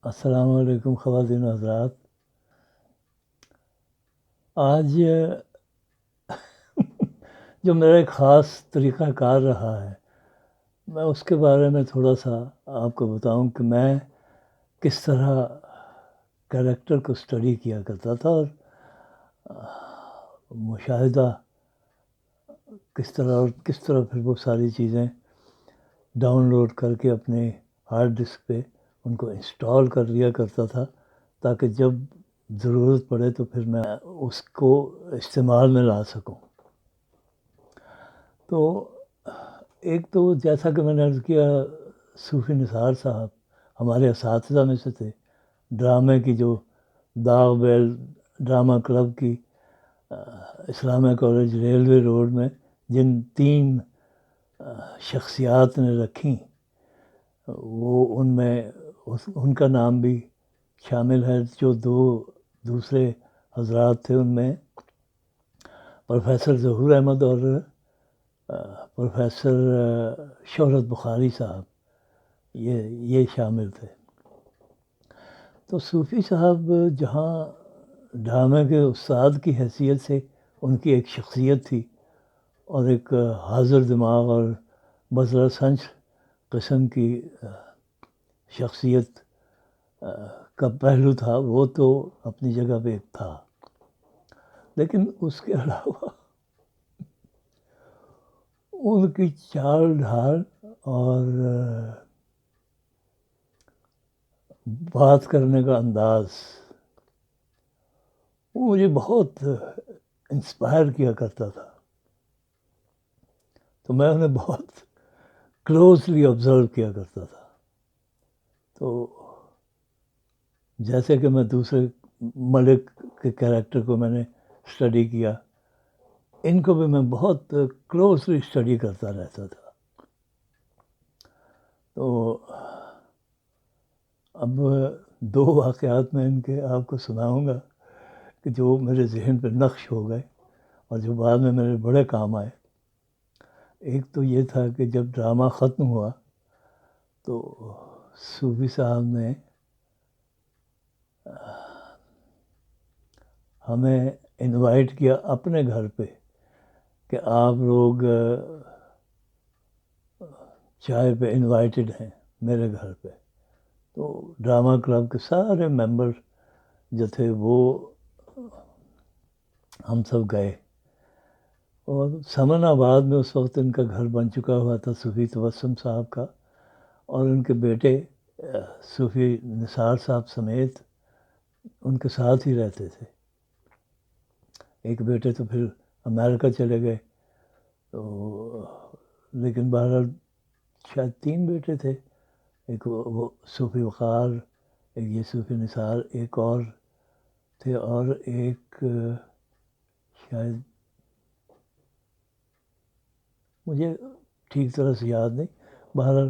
السلام علیکم خواتین و حضرات. آج جو میرا ایک خاص طریقہ کار رہا ہے میں اس کے بارے میں تھوڑا سا آپ کو بتاؤں کہ میں کس طرح کریکٹر کو اسٹڈی کیا کرتا تھا اور مشاہدہ کس طرح پھر وہ ساری چیزیں ڈاؤن لوڈ کر کے اپنے ہارڈ ڈسک پہ ان کو انسٹال کر لیا کرتا تھا تاکہ جب ضرورت پڑے تو پھر میں اس کو استعمال میں لا سکوں. تو ایک تو جیسا کہ میں نے عرض کیا صوفی نثار صاحب ہمارے اساتذہ میں سے تھے. ڈرامے کی جو داغ بیل ڈرامہ کلب کی اسلامیہ کالج ریلوے روڈ میں جن 3 شخصیات نے رکھیں وہ ان میں ان کا نام بھی شامل ہے. جو 2 دوسرے حضرات تھے ان میں پروفیسر ظہور احمد اور پروفیسر شہرت بخاری صاحب یہ شامل تھے. تو صوفی صاحب جہاں ڈرامے کے استاد کی حیثیت سے ان کی ایک شخصیت تھی اور ایک حاضر دماغ اور بزرہ سنج قسم کی شخصیت کا پہلو تھا وہ تو اپنی جگہ پہ ایک تھا، لیکن اس کے علاوہ ان کی چال ڈھال اور بات کرنے کا انداز وہ مجھے بہت انسپائر کیا کرتا تھا. تو میں انہیں بہت کلوزلی آبزرو کیا کرتا تھا. تو جیسے کہ میں دوسرے ملک کے کریکٹر کو میں نے اسٹڈی کیا، ان کو بھی میں بہت کلوزلی اسٹڈی کرتا رہتا تھا. تو اب 2 واقعات میں ان کے آپ کو سناؤں گا کہ جو میرے ذہن پہ نقش ہو گئے اور جو بعد میں میرے بڑے کام آئے. ایک تو یہ تھا کہ جب ڈرامہ ختم ہوا تو صوفی صاحب نے ہمیں انوائٹ کیا اپنے گھر پہ کہ آپ لوگ چائے پہ انوائٹڈ ہیں میرے گھر پہ. تو ڈرامہ کلب کے سارے ممبر جو تھے وہ ہم سب گئے اور سمن آباد میں اس وقت ان کا گھر بن چکا ہوا تھا صوفی تبسم صاحب کا، اور ان کے بیٹے صوفی نثار صاحب سمیت ان کے ساتھ ہی رہتے تھے. ایک بیٹے تو پھر امریکہ چلے گئے، تو لیکن بہرحال شاید 3 بیٹے تھے. ایک وہ صوفی وقار، ایک یہ صوفی نثار، ایک اور تھے اور ایک شاید مجھے ٹھیک طرح سے یاد نہیں. بہرحال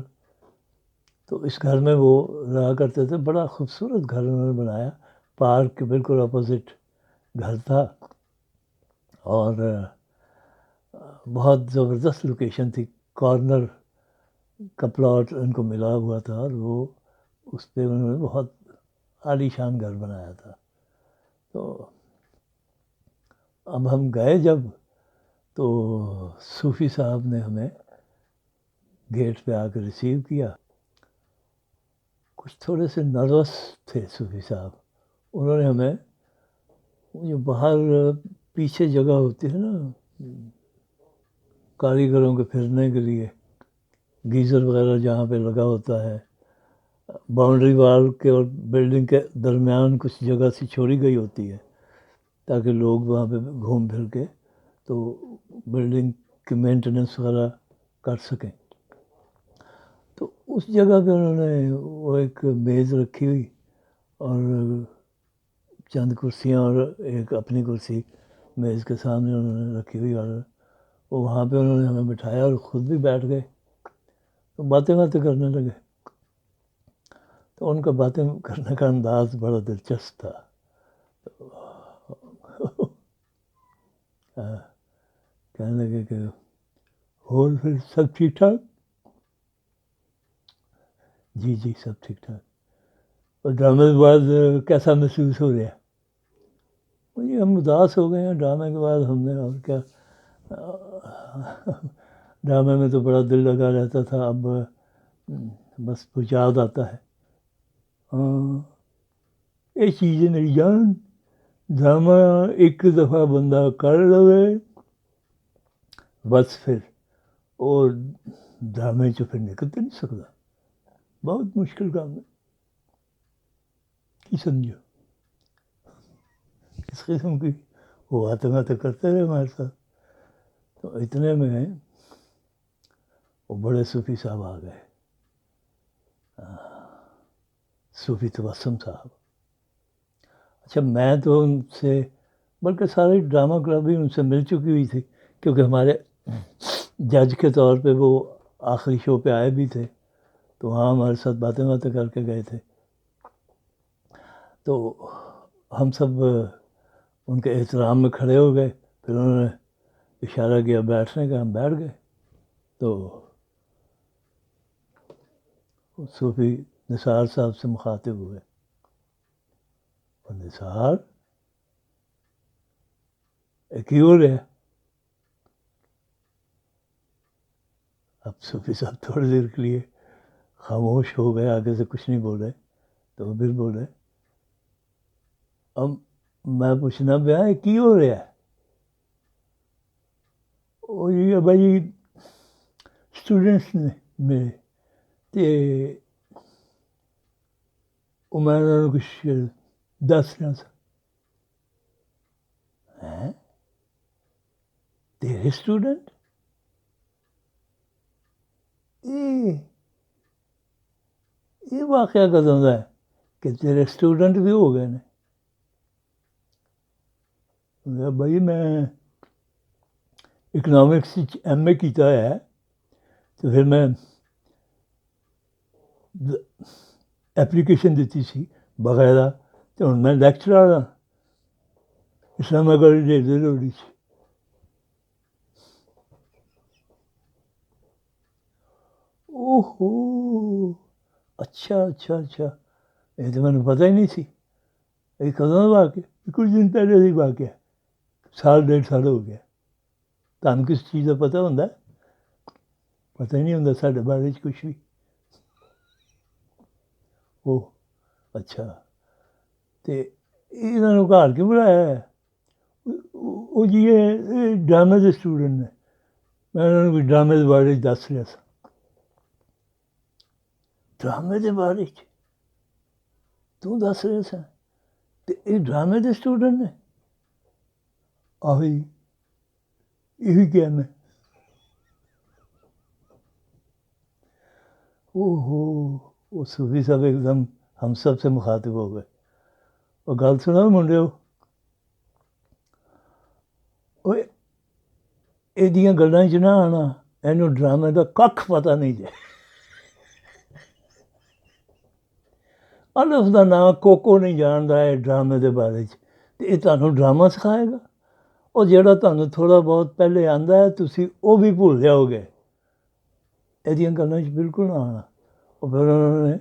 تو اس گھر میں وہ رہا کرتے تھے. بڑا خوبصورت گھر انہوں نے بنایا، پارک کے بالکل اپوزٹ گھر تھا اور بہت زبردست لوکیشن تھی. کارنر کا پلاٹ ان کو ملا ہوا تھا اور وہ اس پہ انہوں نے بہت عالی شان گھر بنایا تھا. تو اب ہم گئے جب تو صوفی صاحب نے ہمیں گیٹ پہ آ کے ریسیو کیا. کچھ تھوڑے سے نروس تھے صوفی صاحب. انہوں نے ہمیں جو باہر پیچھے جگہ ہوتی ہے نا کاریگروں کے پھرنے کے لیے، گیزر وغیرہ جہاں پہ لگا ہوتا ہے، باؤنڈری وال کے اور بلڈنگ کے درمیان کچھ جگہ سی چھوڑی گئی ہوتی ہے تاکہ لوگ وہاں پہ گھوم پھر کے تو بلڈنگ کی مینٹیننس وغیرہ کر سکیں. تو اس جگہ پہ انہوں نے وہ ایک میز رکھی ہوئی اور چند کرسیاں اور ایک اپنی کرسی میز کے سامنے انہوں نے رکھی ہوئی، اور وہاں پہ انہوں نے ہمیں بٹھایا اور خود بھی بیٹھ گئے. تو باتیں کرنے لگے. تو ان کا باتیں کرنے کا انداز بڑا دلچسپ تھا. کہنے لگے کہ اور پھر سب ٹھیک ٹھاک؟ جی سب ٹھیک ٹھاک. اور ڈرامے کے بعد کیسا محسوس ہو رہا ہے؟ مجھے ہم اداس ہو گئے ہیں ڈرامے کے بعد. ہم نے اور کیا ڈرامے میں تو بڑا دل لگا رہتا تھا. اب بس کچھ یاد آتا ہے. ہاں یہ چیز ہے میری جان. ڈرامہ ایک دفعہ بندہ کر لے بس پھر اور ڈرامے سے پھر نکلتے نہیں سکتا. بہت مشکل کام ہے. کی سمجھو اس قسم کی وہ باتیں کرتے رہے ہمارے ساتھ. تو اتنے میں وہ بڑے صوفی صاحب آ گئے, صوفی تبسم صاحب. اچھا میں تو ان سے بلکہ ساری ڈرامہ کلب بھی ان سے مل چکی ہوئی تھی کیونکہ ہمارے جج کے طور پہ وہ آخری شو پہ آئے بھی تھے تو وہاں ہمارے ساتھ باتیں کر کے گئے تھے. تو ہم سب ان کے احترام میں کھڑے ہو گئے. پھر انہوں نے اشارہ کیا بیٹھنے کا, ہم بیٹھ گئے. تو صوفی نثار صاحب سے مخاطب ہوئے. اور نثار کی ہو رہا ہے. اب صوفی صاحب تھوڑی دیر کے لیے خاموش ہو گئے, آگے سے کچھ نہیں بول رہے. تو پھر بول رہے اب میں پوچھنا پیا کی ہو رہا ہے. وہ یہ بھائی اسٹوڈنٹس نے میرے تے وہ میں نے کچھ دس رہا تھا. تیرے اسٹوڈنٹ یہ واقعہ کدوں کا ہے کہ تیرے اسٹوڈنٹ بھی ہو گئے نے. بھائی میں اکنامکس ایم اے کیتا ہے تو پھر میں ایپلیکیشن دیتی سی باقاعدہ تو ہوں میں لیکچرر ہاں اسلام آباد ریلوے روڈ. او ہو اچھا اچھا اچھا یہ تو میں نے پتہ ہی نہیں سی. یہ کدوں واقعہ کچھ دن پہلے ہی واقعہ سال ڈیڑھ سال ہو گیا. تمہیں کس چیز کا پتہ ہوتا ہے؟ پتہ ہی نہیں ہوتا سارے بارے کچھ بھی. اوہ اچھا تو انہوں نے گھر کیوں بلایا ہے؟ وہ جی یہ ڈرامے کے اسٹوڈنٹ نے. میں انہوں نے کوئی ڈرامے کے بارے دس رہا تھا. ڈرامے کے بارے تو دس رہے سا تو یہ ڈرامے کے اسٹوڈنٹ نے. آہی یہی کیا میں. اوہ ہو وہ صوفی صاحب ایک دم ہم سب سے مخاطب ہو گئے. اور گل سنا منڈے وہ یہ گلوں چ نہ آنا. اینوں ڈرامے کا کھ پتہ نہیں جائے. الف کا نام کوکو نہیں جانتا ہے ڈرامے کے بارے یہ تمہیں ڈرامہ سکھائے گا. اور جڑا تمہیں تھوڑا بہت پہلے آتا ہے تسی وہ بھی بھول جاؤ گے. یہ گلوں بالکل نہ آنا. اور پھر انہوں نے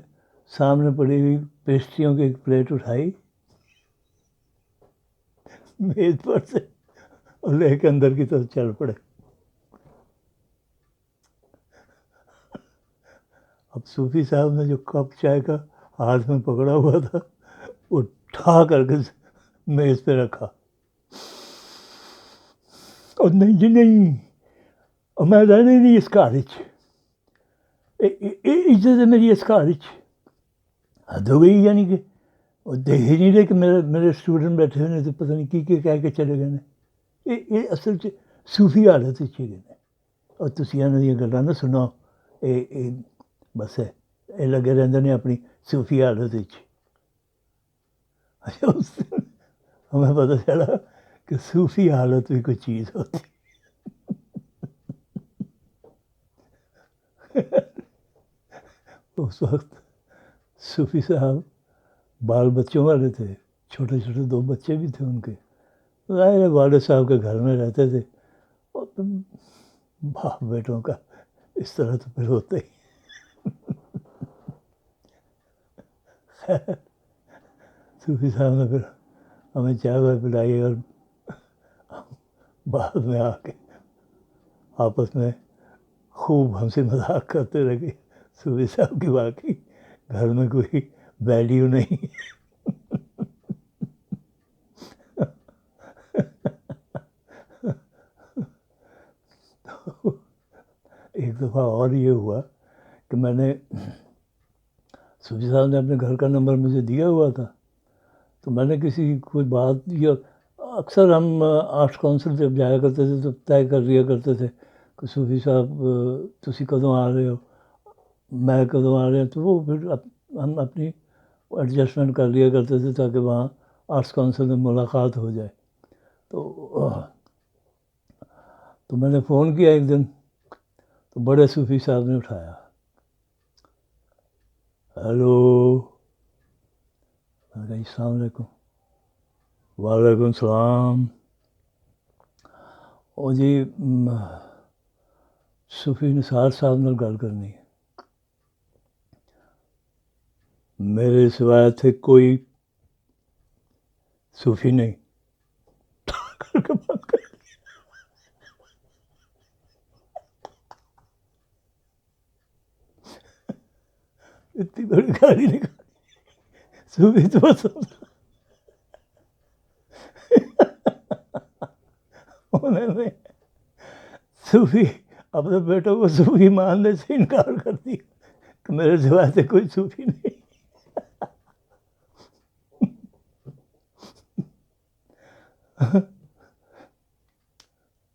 سامنے پڑی ہوئی پیسٹریوں کی ایک پلیٹ اٹھائی میز پر سے اور لے کے اندر کی طرف چل پڑے. اب صوفی صاحب نے جو کپ چائے کا ہاتھ میں پکڑا ہوا تھا وہ اٹھا کر کے میز پہ رکھا. اور نہیں جی نہیں اور میں رہنے نہیں اس گھر عزت ہے میری اس گھر حد ہو گئی. یعنی کہ وہ دیکھ ہی نہیں رہے کہ میرے اسٹوڈنٹ بیٹھے ہوئے تو پتہ نہیں کی کہہ کے چلے گئے. یہ اصل صوفی حالت گئے. اور تسی انہوں دیا گلاں نہ سنو بس یہ لگے رہتے ہیں اپنی صوفی حالت. اچھا اس دن ہمیں پتہ چلا کہ صوفی حالت بھی کوئی چیز ہوتی. اس وقت صوفی صاحب بال بچوں والے تھے. چھوٹے چھوٹے دو بچے بھی تھے ان کے. ظاہر ہے والد صاحب کے گھر میں رہتے تھے. اور باپ بیٹوں کا اس طرح تو پھر ہوتا ہی. خیر صوفی صاحب نے پھر ہمیں چائے وائے پلائی اور بعد میں آ کے آپس میں خوب ہنسی مذاق کرتے رہے. صوفی صاحب کی واقعی گھر میں کوئی ویلیو نہیں. ایک دفعہ اور یہ ہوا کہ میں نے صوفی صاحب نے اپنے گھر کا نمبر مجھے دیا ہوا تھا، تو میں نے کسی کوئی بات یا اکثر ہم آرٹس کونسل جب جایا کرتے تھے تو طے کر لیا کرتے تھے کہ صوفی صاحب تسی کدوں آ رہے ہو، میں کدوں آ رہے ہیں، تو وہ پھر ہم اپنی ایڈجسٹمنٹ کر لیا کرتے تھے تاکہ وہاں آرٹس کونسل میں ملاقات ہو جائے. تو میں نے فون کیا ایک دن، تو بڑے صوفی صاحب نے اٹھایا. ہیلو. میں نے کہا السلام علیکم. وعلیکم السلام. اور جی صوفی نثار صاحب نے گل کرنی ہے. میرے سوائے تھے کوئی صوفی نہیں. اتنی بڑی گالی نکالی. صوفی تو بس انہوں نے صوفی اپنے بیٹوں کو صوفی ماننے سے انکار کر دیا کہ میرے سوائے سے کوئی صوفی نہیں.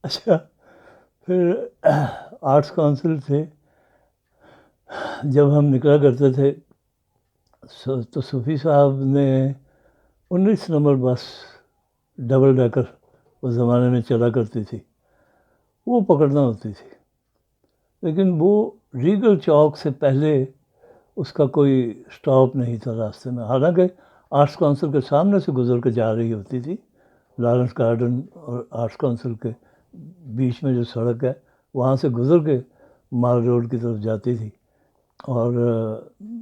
اچھا پھر آرٹس کونسل سے جب ہم نکلا کرتے تھے تو صوفی صاحب نے 19 نمبر بس ڈبل ڈیکر اس زمانے میں چلا کرتی تھی، وہ پکڑنا ہوتی تھی. لیکن وہ ریگل چوک سے پہلے اس کا کوئی سٹاپ نہیں تھا راستے میں، حالانکہ آرٹس کونسل کے سامنے سے گزر کے جا رہی ہوتی تھی. لارنس گارڈن اور آرٹس کونسل کے بیچ میں جو سڑک ہے وہاں سے گزر کے مال روڈ کی طرف جاتی تھی. اور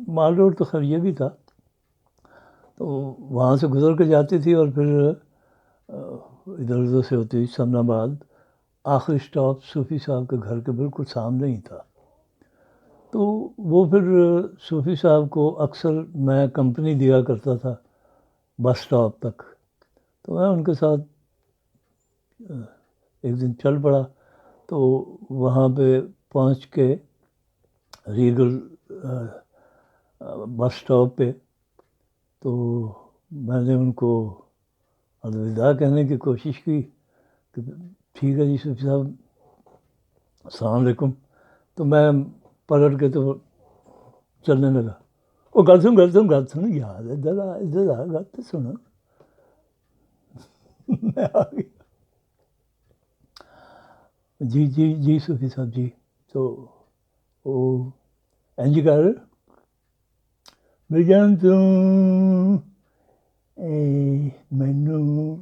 مال روڈ تو خیر یہ بھی تھا، تو وہاں سے گزر کے جاتی تھی اور پھر ادھر ادھر سے ہوتی سمن آباد. آخری سٹاپ صوفی صاحب کے گھر کے بالکل سامنے ہی تھا. تو وہ پھر صوفی صاحب کو اکثر میں کمپنی دیا کرتا تھا بس سٹاپ تک. تو میں ان کے ساتھ ایک دن چل پڑا. تو وہاں پہ پہنچ کے ریگل بس سٹاپ پہ تو میں نے ان کو الوداع کہنے کی کوشش کی کہ ٹھیک ہے جی صوفی صاحب السلام علیکم. تو میں پلٹ کے تو چلنے لگا. وہ گل سن یار ادھر آ گل تو سن. میں آ گیا. جی صوفی صاحب جی. تو وہ اینج کر جان تو مینوں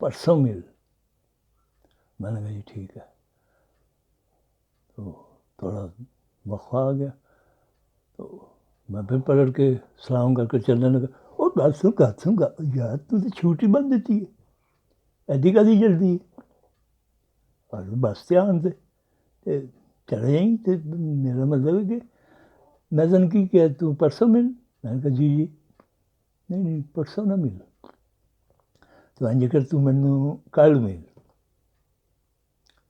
پرسوں مل. میں نے کہا جی ٹھیک ہے. تو تھوڑا وقفہ آ گیا تو میں پھر پلٹ کے سلام کر کے چلنے لگا. وہ گل سن یار تو چھوٹی بن دیتی ہے ایڈی کدی جلدی اور بس سے آن سے چلے جائیں. تو میرا مطلب ہے کہ میں نے کی کہ تو پرسوں مل. میں نے کہا جی نہیں پرسوں نہ مل. تو انج کر تو مینوں کل مل.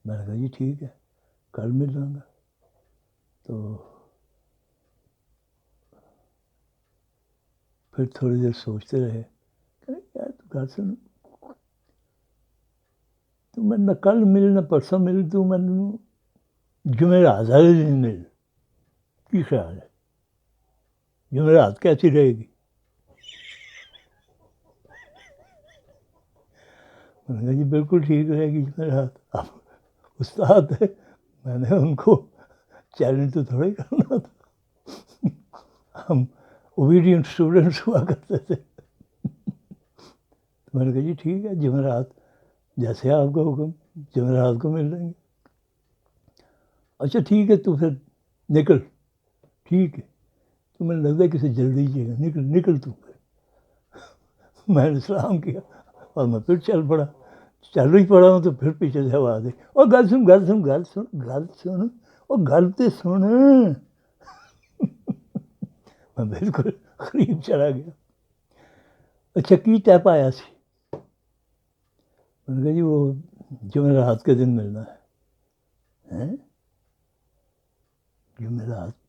میں نے کہا جی ٹھیک ہے کل مل لوں گا. تو پھر تھوڑی دیر سوچتے رہے کہ یار تو گل سن تو میں نہ کل مل نہ پرسوں مل. تو مینوں جمعرات والے دن مل. کی خیال ہے جمعرات کیسی رہے گی؟ میں نے کہا جی بالکل ٹھیک رہے گی جمعرات. اب استاد ہے میں نے ان کو چیلنج تو تھوڑا ہی کرنا تھا. ہم اوبیڈینٹ اسٹوڈنٹس ہوا کرتے تھے. میں نے کہا جی ٹھیک ہے جمعرات جیسے آپ کا حکم جمعرات کو مل لیں گے. اچھا ٹھیک ہے تو پھر نکل. ٹھیک ہے تو مجھے لگتا ہے کسی جلدی چاہیے، نکل نکل تو پھر. میں نے سلام کیا اور میں پھر چل پڑا. چل ہی پڑا ہوں تو پھر پیچھے سے آواز آئی، اور گل سن گل سن گل سن گل سن، اور گل تو سن. میں بالکل قریب چلا گیا. اچھا کی ٹیپ آیا سی؟ میں نے کہا جی وہ جمعرات کے دن ملنا ہے. جمعرات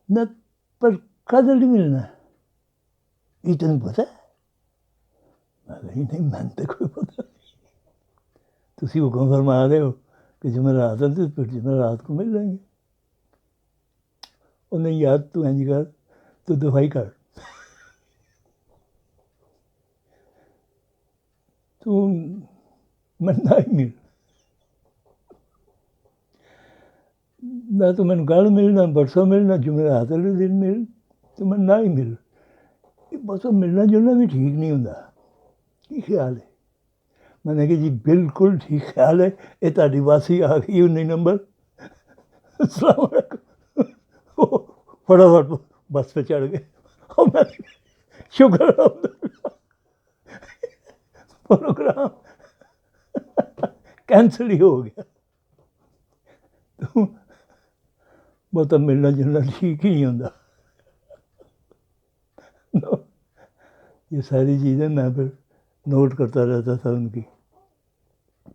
نہ، پر کدھر نہیں ملنا ہے، یہ تمہیں پتہ ہے؟ میں کہا نہیں میں نے کوئی پتہ نہیں. تسی حکم فرما رہے ہو کہ جمعرات ہے تو پھر جمعرات کو مل جائیں گے. اور نہیں یار تو اینج کر، تو دفاعی کر، تو میں نہ ہی مل، نہ تو میں کل ملنا، پرسوں ملنا، جمعرات والے دن مل، تو میں نہ ہی مل. بس وہ ملنا جلنا بھی ٹھیک نہیں ہوتا. کی خیال ہے؟ میں نے کہا جی بالکل ٹھیک خیال ہے. یہ تاری واسی آ گئی 19 نمبر، السلام علیکم. فٹافٹ بس پہ چڑھ گئے. اور میں شکر پروگرام کینسل ہی ہو گیا. تو بہت ملنا جلنا ٹھیک ہی نہیں ہوتا. یہ ساری چیزیں میں پھر نوٹ کرتا رہتا تھا ان کی.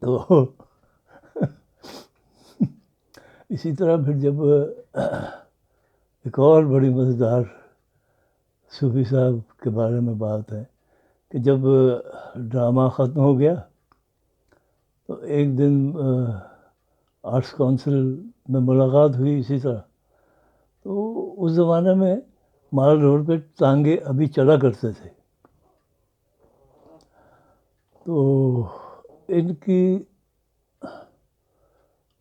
تو اسی طرح پھر جب ایک اور بڑی مزیدار صوفی صاحب کے بارے میں بات ہے کہ جب ڈرامہ ختم ہو گیا تو ایک دن آرٹس کونسل میں ملاقات ہوئی اسی طرح. تو اس زمانے میں مال روڈ پہ ٹانگے ابھی چلا کرتے تھے. تو ان کی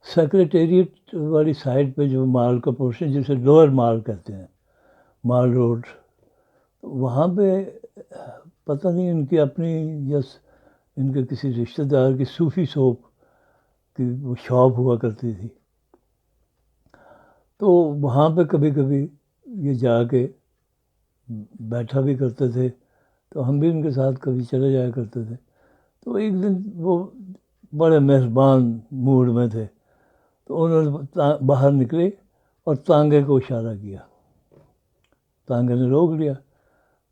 سیکریٹریٹ والی سائڈ پہ جو مال کا پورشن جسے لوئر مال کہتے ہیں، مال روڈ، وہاں پہ پتہ نہیں ان کی اپنی یا ان کے کسی رشتہ دار کی صوفی سوپ کی وہ شاپ ہوا کرتی تھی. تو وہاں پہ کبھی کبھی یہ جا کے بیٹھا بھی کرتے تھے. تو ہم بھی ان کے ساتھ کبھی چلے جایا کرتے تھے. تو ایک دن وہ بڑے مہربان موڈ میں تھے، تو انہوں نے باہر نکلے اور تانگے کو اشارہ کیا. تانگے نے روک لیا.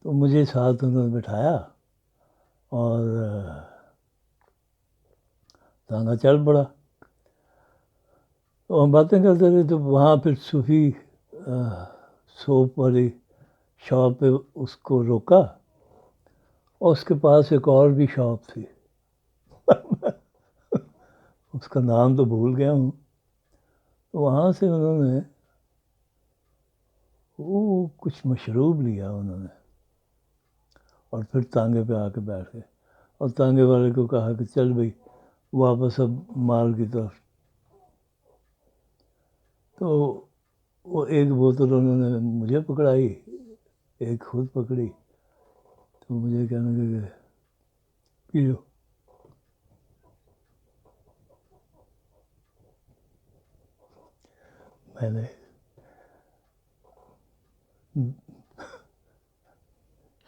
تو مجھے ساتھ انہوں نے بٹھایا اور تانگا چل پڑا. تو ہم باتیں کرتے تھے. تو وہاں پھر صوفی سوپ والی شاپ پہ اس کو روکا، اور اس کے پاس ایک اور بھی شاپ تھی. اس کا نام تو بھول گیا ہوں. تو وہاں سے انہوں نے وہ کچھ مشروب لیا انہوں نے، اور پھر تانگے پہ آ کے بیٹھ گئے. اور تانگے والے کو کہا کہ چل بھائی واپس اب مال کی طرف. تو وہ ایک بوتل انہوں نے مجھے پکڑائی، ایک خود پکڑی. تو مجھے کہنے لگے کہ پی لو. میں نے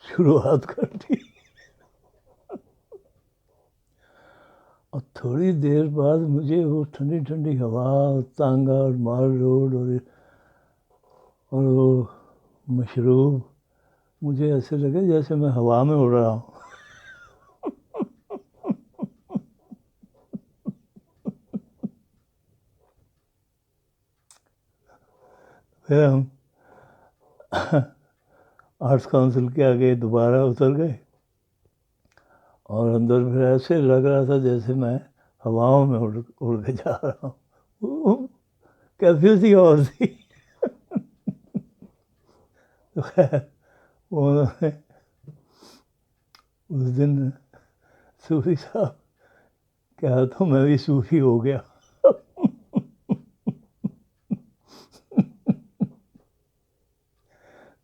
شروعات کر دی. اور تھوڑی دیر بعد مجھے وہ ٹھنڈی ٹھنڈی ہوا اور تانگا اور مال روڈ اور وہ مشروب، مجھے ایسے لگے جیسے میں ہوا میں اڑ رہا ہوں. پھر ہم آرٹس کونسل کے آگے دوبارہ اتر گئے، اور اندر پھر ایسے لگ رہا تھا جیسے میں ہواؤں میں اڑ کے جا رہا ہوں. کیفیت ہی اور تھی. تو خیر انہوں نے اس دن صوفی صاحب کے ہاتھوں میں بھی صوفی ہو گیا.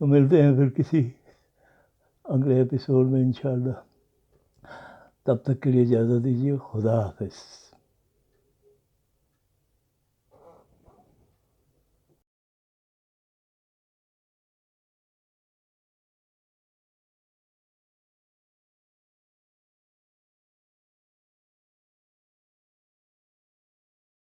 تو ملتے ہیں پھر کسی اگلے ایپیسوڈ میں انشاءاللہ. تب تک کے لیے اجازت دیجیے. خدا حافظ.